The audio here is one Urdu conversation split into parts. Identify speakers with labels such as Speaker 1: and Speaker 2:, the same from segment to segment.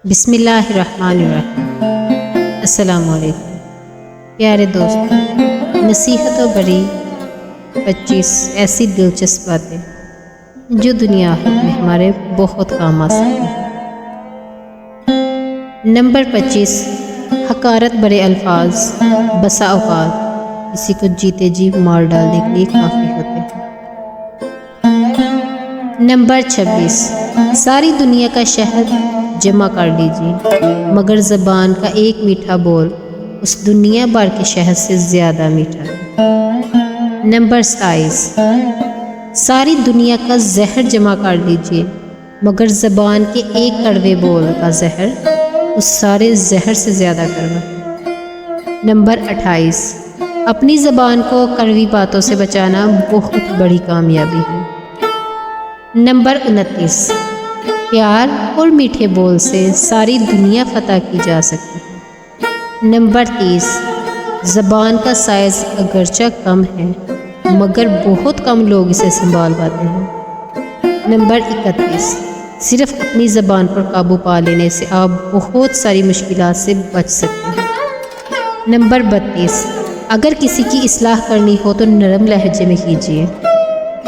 Speaker 1: بسم اللہ الرحمن الرحیم۔ السلام علیکم پیارے دوستوں، نصیحت و بری 25 ایسی دلچسپ باتیں جو دنیا آخرت میں ہمارے بہت کام آ سکتی ہیں۔ نمبر 25، حقارت بڑے الفاظ بسا اوقات کسی کو جیتے جی مار ڈالنے کے لیے کافی ہوتے ہیں۔ نمبر 26، ساری دنیا کا شہد جمع کر لیجیے مگر زبان کا ایک میٹھا بول اس دنیا بھر کے شہد سے زیادہ میٹھا ہے۔ نمبر 27، ساری دنیا کا زہر جمع کر لیجیے مگر زبان کے ایک کڑوے بول کا زہر اس سارے زہر سے زیادہ کڑوا ہے۔ نمبر 28، اپنی زبان کو کڑوی باتوں سے بچانا بہت بڑی کامیابی ہے۔ نمبر 29، پیار اور میٹھے بول سے ساری دنیا فتح کی جا سکتی ہے۔ نمبر 30، زبان کا سائز اگرچہ کم ہے مگر بہت کم لوگ اسے سنبھال پاتے ہیں۔ نمبر 31، صرف اپنی زبان پر قابو پا لینے سے آپ بہت ساری مشکلات سے بچ سکتے ہیں۔ نمبر 32، اگر کسی کی اصلاح کرنی ہو تو نرم لہجے میں کیجیے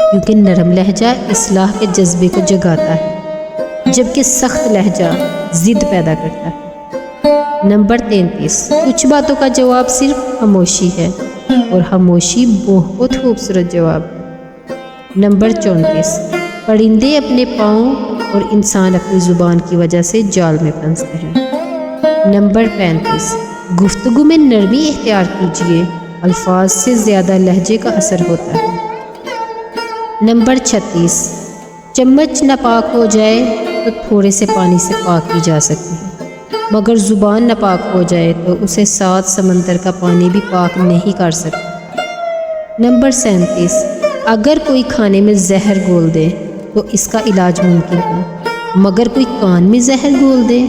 Speaker 1: کیونکہ نرم لہجہ اصلاح کے جذبے کو جگاتا ہے جبکہ سخت لہجہ ضد پیدا کرتا ہے۔ نمبر 33، کچھ باتوں کا جواب صرف خاموشی ہے اور خاموشی بہت خوبصورت جواب ہے۔ نمبر 34، پرندے اپنے پاؤں اور انسان اپنی زبان کی وجہ سے جال میں پھنستے ہیں۔ نمبر 35، گفتگو میں نرمی اختیار کیجیے، الفاظ سے زیادہ لہجے کا اثر ہوتا ہے۔ نمبر 36، چمچ ناپاک ہو جائے تو تھوڑے سے پانی سے پاک کی جا سکتی ہے مگر زبان ناپاک ہو جائے تو اسے 7 سمندر کا پانی بھی پاک نہیں کر سکتا۔ نمبر 37، اگر کوئی کھانے میں زہر گھول دے تو اس کا علاج ممکن ہے مگر کوئی کان میں زہر گھول دے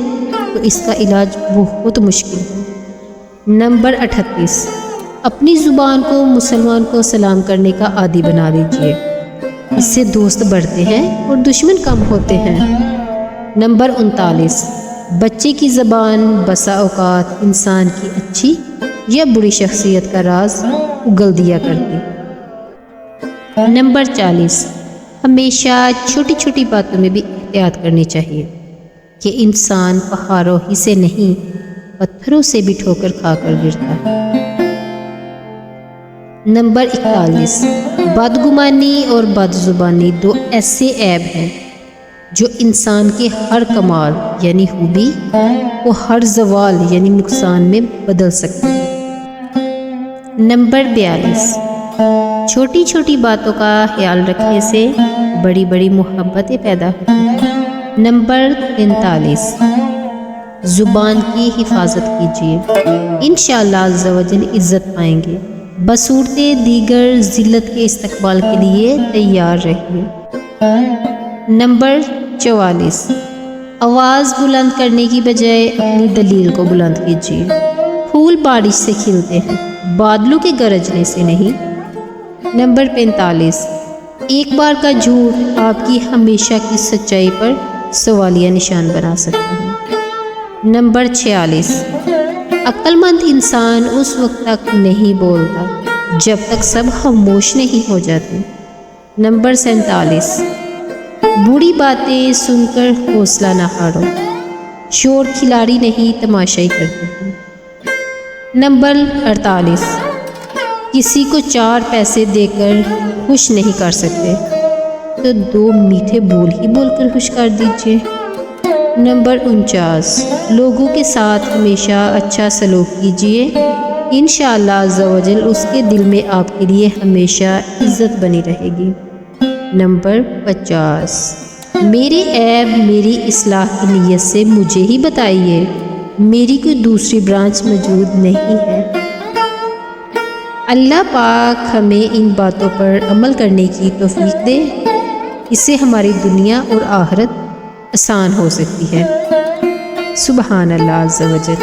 Speaker 1: تو اس کا علاج بہت مشکل ہے۔ نمبر 38، اپنی زبان کو مسلمان کو سلام کرنے کا عادی بنا لیجیے، اس سے دوست بڑھتے ہیں اور دشمن کم ہوتے ہیں۔ نمبر 39، بچے کی زبان بسا اوقات انسان کی اچھی یا بری شخصیت کا راز اگل دیا کرتی۔ نمبر 40، ہمیشہ چھوٹی چھوٹی باتوں میں بھی احتیاط کرنی چاہیے کہ انسان پہاڑوں ہی سے نہیں پتھروں سے بھی ٹھوکر کھا کر گرتا ہے۔ نمبر 41، بدگمانی اور بدزبانی 2 ایسے عیب ہیں جو انسان کے ہر کمال یعنی خوبی کو ہر زوال یعنی نقصان میں بدل سکتے ہیں۔ نمبر 42، چھوٹی چھوٹی باتوں کا خیال رکھنے سے بڑی بڑی محبتیں پیدا ہوتی ہیں۔ نمبر 43، زبان کی حفاظت کیجیے، انشاءاللہ عز و جل عزت پائیں گے، بصورت دیگر ذلت کے استقبال کے لیے تیار رہیے۔ نمبر 44، آواز بلند کرنے کی بجائے اپنی دلیل کو بلند کیجیے، پھول بارش سے کھلتے ہیں بادلوں کے گرجنے سے نہیں۔ نمبر 45، ایک بار کا جھوٹ آپ کی ہمیشہ کی سچائی پر سوالیہ نشان بنا سکتا ہے۔ نمبر 46، عقل مند انسان اس وقت تک نہیں بولتا جب تک سب خاموش نہیں ہو جاتے۔ نمبر 47، بری باتیں سن کر حوصلہ نہ ہارو، شور کھلاڑی نہیں تماشائی کرتے ہیں۔ نمبر 48، کسی کو 4 پیسے دے کر خوش نہیں کر سکتے تو 2 میٹھے بول ہی بول کر خوش کر دیجیے۔ نمبر 49، لوگوں کے ساتھ ہمیشہ اچھا سلوک کیجیے، انشاءاللہ عز و جل اس کے دل میں آپ کے لیے ہمیشہ عزت بنی رہے گی۔ نمبر 50، میرے عیب میری اصلاح کی نیت سے مجھے ہی بتائیے، میری کوئی دوسری برانچ موجود نہیں ہے۔ اللہ پاک ہمیں ان باتوں پر عمل کرنے کی توفیق دے، اس سے ہماری دنیا اور آخرت آسان ہو سکتی ہے۔ سبحان اللہ عز و جل۔